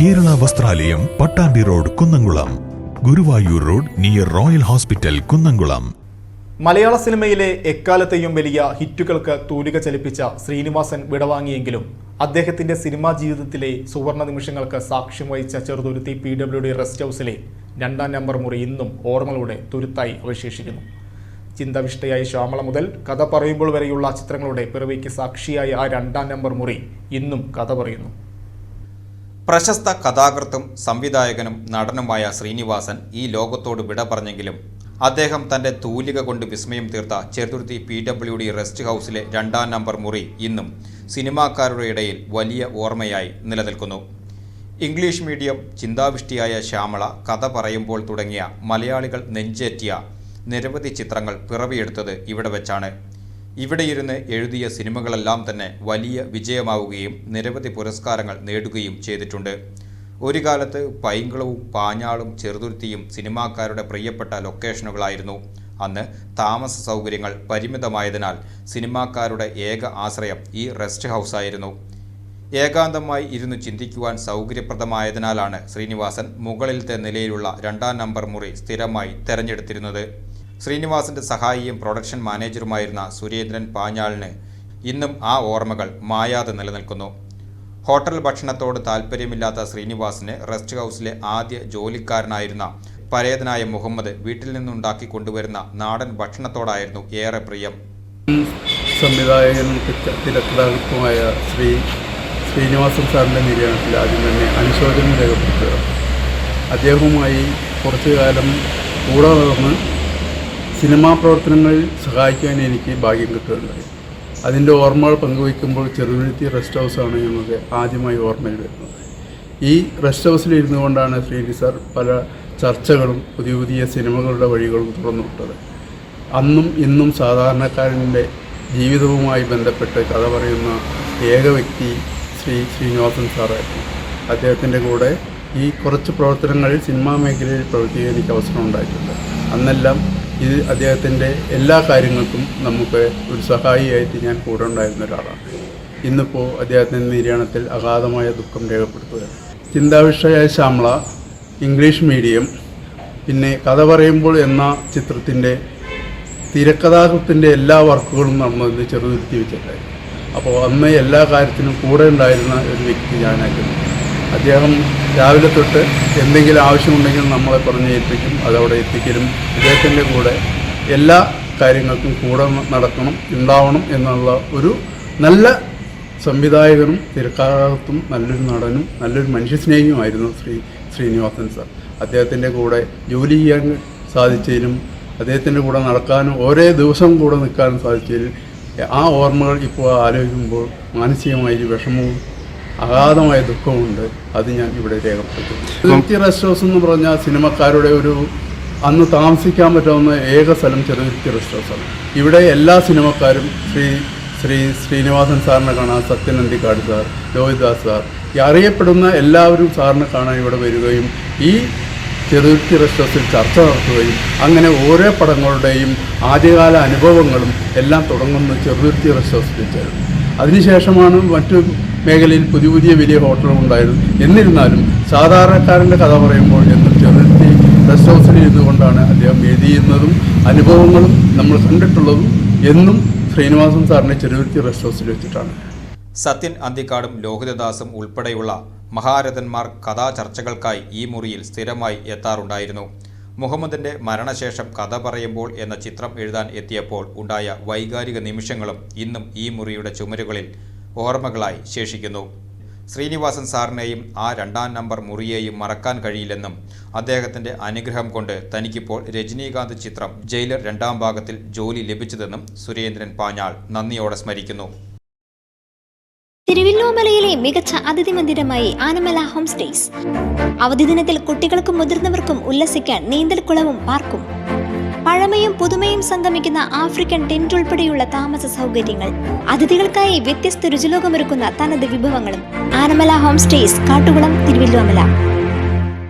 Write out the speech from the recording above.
Kerala Vastralayam, Pattambi road, Kunnamkulam. Guruvayur road near Royal Hospital, Kunnamkulam. മലയാള സിനിമയിലെ എക്കാലത്തെയും വലിയ ഹിറ്റുകൾക്ക് തൂലിക ചലിപ്പിച്ച ശ്രീനിവാസൻ വിടവാങ്ങിയെങ്കിലും അദ്ദേഹത്തിന്റെ സിനിമാ ജീവിതത്തിലെ സുവർണ നിമിഷങ്ങൾക്ക് സാക്ഷ്യം വഹിച്ച ചെറുതുരുത്തി PWD റെസ്റ്റ് ഹൗസിലെ 2-ാം നമ്പർ മുറി ഇന്നും ഓർമ്മകളുടെ തുരുത്തായി അവശേഷിക്കുന്നു. ചിന്താവിഷ്ടയായ ശ്യാമള മുതൽ കഥ പറയുമ്പോൾ വരെയുള്ള ചിത്രങ്ങളുടെ പിറവിക്ക് സാക്ഷിയായ ആ 2-ാം നമ്പർ മുറി ഇന്നും കഥ പറയുന്നു. പ്രശസ്ത കഥാകൃത്തും സംവിധായകനും നടനുമായ ശ്രീനിവാസൻ ഈ ലോകത്തോട് വിട പറഞ്ഞെങ്കിലും അദ്ദേഹം തൻ്റെ തൂലിക കൊണ്ട് വിസ്മയം തീർത്ത ചെറുതുരുത്തി PWD റെസ്റ്റ് ഹൗസിലെ 2-ാം നമ്പർ മുറി ഇന്നും സിനിമാക്കാരുടെ ഇടയിൽ വലിയ ഓർമ്മയായി നിലനിൽക്കുന്നു. ഇംഗ്ലീഷ് മീഡിയം, ചിന്താവിഷ്ടിയായ ശ്യാമള, കഥ പറയുമ്പോൾ തുടങ്ങിയ മലയാളികൾ നെഞ്ചേറ്റിയ നിരവധി ചിത്രങ്ങൾ പിറവിയെടുത്തത് ഇവിടെ വെച്ചാണ്. ഇവിടെയിരുന്ന് എഴുതിയ സിനിമകളെല്ലാം തന്നെ വലിയ വിജയമാവുകയും നിരവധി പുരസ്കാരങ്ങൾ നേടുകയും ചെയ്തിട്ടുണ്ട്. ഒരു കാലത്ത് പൈങ്കുളവും പാഞ്ഞാളും ചെറുതുരുത്തിയും സിനിമാക്കാരുടെ പ്രിയപ്പെട്ട ലൊക്കേഷനുകളായിരുന്നു. അന്ന് താമസ സൗകര്യങ്ങൾ പരിമിതമായതിനാൽ സിനിമാക്കാരുടെ ഏക ആശ്രയം ഈ റെസ്റ്റ് ഹൗസായിരുന്നു. ഏകാന്തമായി ഇരുന്ന് ചിന്തിക്കുവാൻ സൗകര്യപ്രദമായതിനാലാണ് ശ്രീനിവാസൻ മുകളിലത്തെ നിലയിലുള്ള 2-ാം നമ്പർ മുറി സ്ഥിരമായി തെരഞ്ഞെടുത്തിരുന്നത്. ശ്രീനിവാസന്റെ സഹായിയും പ്രൊഡക്ഷൻ മാനേജറുമായിരുന്ന സുരേന്ദ്രൻ പാഞ്ഞാളിന് ഇന്നും ആ ഓർമ്മകൾ മായാതെ നിലനിൽക്കുന്നു. ഹോട്ടൽ ഭക്ഷണത്തോട് താല്പര്യമില്ലാത്ത ശ്രീനിവാസിന് റെസ്റ്റ് ഹൗസിലെ ആദ്യ ജോലിക്കാരനായിരുന്ന പരേതനായ മുഹമ്മദ് വീട്ടിൽ നിന്നുണ്ടാക്കി കൊണ്ടുവരുന്ന നാടൻ ഭക്ഷണത്തോടായിരുന്നു ഏറെ പ്രിയം. സംവിധായകനും തിരക്കഥാകൃത്തുമായ ശ്രീനിവാസൻ സാറിൻ്റെ നിര്യാണത്തിൽ ആദ്യം തന്നെ അനുശോചനം രേഖപ്പെടുത്തുക. അദ്ദേഹവുമായി കുറച്ചു കാലം കൂടെ നടന്ന് സിനിമാ പ്രവർത്തനങ്ങളിൽ സഹായിക്കാൻ എനിക്ക് ഭാഗ്യം കിട്ടുകയുണ്ടായി. അതിൻ്റെ ഓർമ്മകൾ പങ്കുവയ്ക്കുമ്പോൾ ചെറുതുരുത്തി റെസ്റ്റ് ഹൗസാണ് ഞങ്ങൾക്ക് ആദ്യമായി ഓർമ്മയിൽ വരുന്നത്. ഈ റെസ്റ്റ് ഹൗസിൽ ഇരുന്നു കൊണ്ടാണ് ശ്രീനി സാർ പല ചർച്ചകളും പുതിയ പുതിയ സിനിമകളുടെ വഴികളും തുറന്നുവിട്ടത്. അന്നും ഇന്നും സാധാരണക്കാരൻ്റെ ജീവിതവുമായി ബന്ധപ്പെട്ട് കഥ പറയുന്ന ഏക വ്യക്തി ശ്രീനിവാസൻ സാറായിരുന്നു. അദ്ദേഹത്തിൻ്റെ കൂടെ ഈ കുറച്ച് പ്രവർത്തനങ്ങളിൽ സിനിമാ മേഖലയിൽ പ്രവർത്തിക്കാൻ എനിക്ക് അവസരം ഉണ്ടായിട്ടുണ്ട്. അന്നെല്ലാം ഇത് അദ്ദേഹത്തിൻ്റെ എല്ലാ കാര്യങ്ങൾക്കും നമുക്ക് ഒരു സഹായിയായിട്ട് ഞാൻ കൂടെ ഉണ്ടായിരുന്ന ഒരാളാണ്. ഇന്നിപ്പോൾ അദ്ദേഹത്തിൻ്റെ നിര്യാണത്തിൽ അഗാധമായ ദുഃഖം രേഖപ്പെടുത്തുകയാണ്. ചിന്താവിഷ്ടയായ ശ്യാമള, ഇംഗ്ലീഷ് മീഡിയം, പിന്നെ കഥ പറയുമ്പോൾ എന്ന ചിത്രത്തിൻ്റെ തിരക്കഥാകൃത്തിൻ്റെ എല്ലാ വർക്കുകളും നടന്നത് ചെറുതുരുത്തി വെച്ചിട്ടായിരുന്നു. അപ്പോൾ അന്ന് എല്ലാ കാര്യത്തിനും കൂടെ ഉണ്ടായിരുന്ന ഒരു വ്യക്തി ഞാനായിരുന്നു. അദ്ദേഹം രാവിലെ തൊട്ട് എന്തെങ്കിലും ആവശ്യമുണ്ടെങ്കിൽ നമ്മളെ പറഞ്ഞ് ഏൽപ്പിക്കും, അതവിടെ എത്തിക്കലും അദ്ദേഹത്തിൻ്റെ കൂടെ എല്ലാ കാര്യങ്ങൾക്കും കൂടെ നടക്കണം, ഉണ്ടാവണം എന്നുള്ള ഒരു നല്ല സംവിധായകനും തിരക്കഥാകൃത്തും നല്ലൊരു നടനും നല്ലൊരു മനുഷ്യസ്നേഹിയുമായിരുന്നു ശ്രീനിവാസൻ സാർ. അദ്ദേഹത്തിൻ്റെ കൂടെ ജോലി ചെയ്യാൻ സാധിച്ചതിലും അദ്ദേഹത്തിൻ്റെ കൂടെ നടക്കാനും ഓരോ ദിവസവും കൂടെ നിൽക്കാനും സാധിച്ചതിൽ ആ ഓർമ്മകൾ ഇപ്പോൾ ആലോചിക്കുമ്പോൾ മാനസികമായി വിഷമവും അഗാധമായ ദുഃഖമുണ്ട്. അത് ഞാൻ ഇവിടെ രേഖപ്പെടുത്തുന്നു. റെസ്റ്റ് ഹൗസ് എന്ന് പറഞ്ഞാൽ സിനിമക്കാരുടെ ഒരു അന്ന് താമസിക്കാൻ പറ്റാവുന്ന ഏക സ്ഥലം ചെറുതുരുത്തി റെസ്റ്റ് ഹൗസാണ്. ഇവിടെ എല്ലാ സിനിമക്കാരും ശ്രീനിവാസൻ സാറിനെ കാണാൻ, സത്യൻ അന്തിക്കാട് സാർ, ലോഹിദാസ് സാർ, ഈ അറിയപ്പെടുന്ന എല്ലാവരും സാറിനെ കാണാൻ ഇവിടെ വരികയും ഈ ചെറുതുരുത്തി റെസ്റ്റ് ഹൗസിൽ ചർച്ച നടത്തുകയും അങ്ങനെ ഓരോ പടങ്ങളുടെയും ആദ്യകാല അനുഭവങ്ങളും എല്ലാം തുടങ്ങുന്ന ചെറുതുരുത്തി റെസ്റ്റ് ഹൗസിൽ വെച്ചായിരുന്നു. അതിനുശേഷമാണ് മറ്റു മേഖലയിൽ പുതിയ പുതിയ വലിയ ഹോട്ടലുകൾ ഉണ്ടായിരുന്നു. എന്നിരുന്നാലും സാധാരണക്കാരൻ്റെ കഥ പറയുമ്പോൾ എന്നും ചെറുതുരുത്തി റെസ്റ്റ് ഹൗസിൽ ഇരുന്നു കൊണ്ടാണ് അദ്ദേഹം എഴുതിയിരുന്നതും അനുഭവങ്ങളും നമ്മൾ കണ്ടിട്ടുള്ളതും എന്നും ശ്രീനിവാസൻ സാറിനെ ചെറുതുരുത്തി റെസ്റ്റ് ഹൗസിൽ വെച്ചിട്ടാണ്. സത്യൻ അന്തിക്കാടും ലോഹിതദാസും ഉൾപ്പെടെയുള്ള മഹാരഥന്മാർ കഥാചർച്ചകൾക്കായി ഈ മുറിയിൽ സ്ഥിരമായി എത്താറുണ്ടായിരുന്നു. മുഹമ്മദിൻ്റെ മരണശേഷം കഥ പറയുമ്പോൾ എന്ന ചിത്രം എഴുതാൻ എത്തിയപ്പോൾ ഉണ്ടായ വൈകാരിക നിമിഷങ്ങളും ഇന്നും ഈ മുറിയുടെ ചുമരുകളിൽ ഓർമ്മകളായി ശേഷിക്കുന്നു. ശ്രീനിവാസൻ സാറിനെയും ആ 2-ാം നമ്പർ മുറിയെയും മറക്കാൻ കഴിയില്ലെന്നും അദ്ദേഹത്തിൻ്റെ അനുഗ്രഹം കൊണ്ട് തനിക്കിപ്പോൾ രജനീകാന്ത് ചിത്രം ജയിലർ 2-ാം ഭാഗത്തിൽ ജോലി ലഭിച്ചതെന്നും സുരേന്ദ്രൻ പാഞ്ഞാൾ നന്ദിയോടെ സ്മരിക്കുന്നു. തിരുവല്ലോമലയിലെ മികച്ച അതിഥി മന്ദിരമായി ആനമല ഹോം സ്റ്റേസ്. അവധി ദിനത്തിൽ കുട്ടികൾക്കും മുതിർന്നവർക്കും ഉല്ലസിക്കാൻ നീന്തൽക്കുളവും പാർക്കും. പഴമയും പുതുമയും സംഗമിക്കുന്ന ആഫ്രിക്കൻ ടെന്റ് ഉൾപ്പെടെയുള്ള താമസ സൗകര്യങ്ങൾ, അതിഥികൾക്കായി വ്യത്യസ്ത രുചിലോകമൊരുക്കുന്ന തനത് വിഭവങ്ങളും. Anamala home stays, Kattukulam, Thiruvilwamala.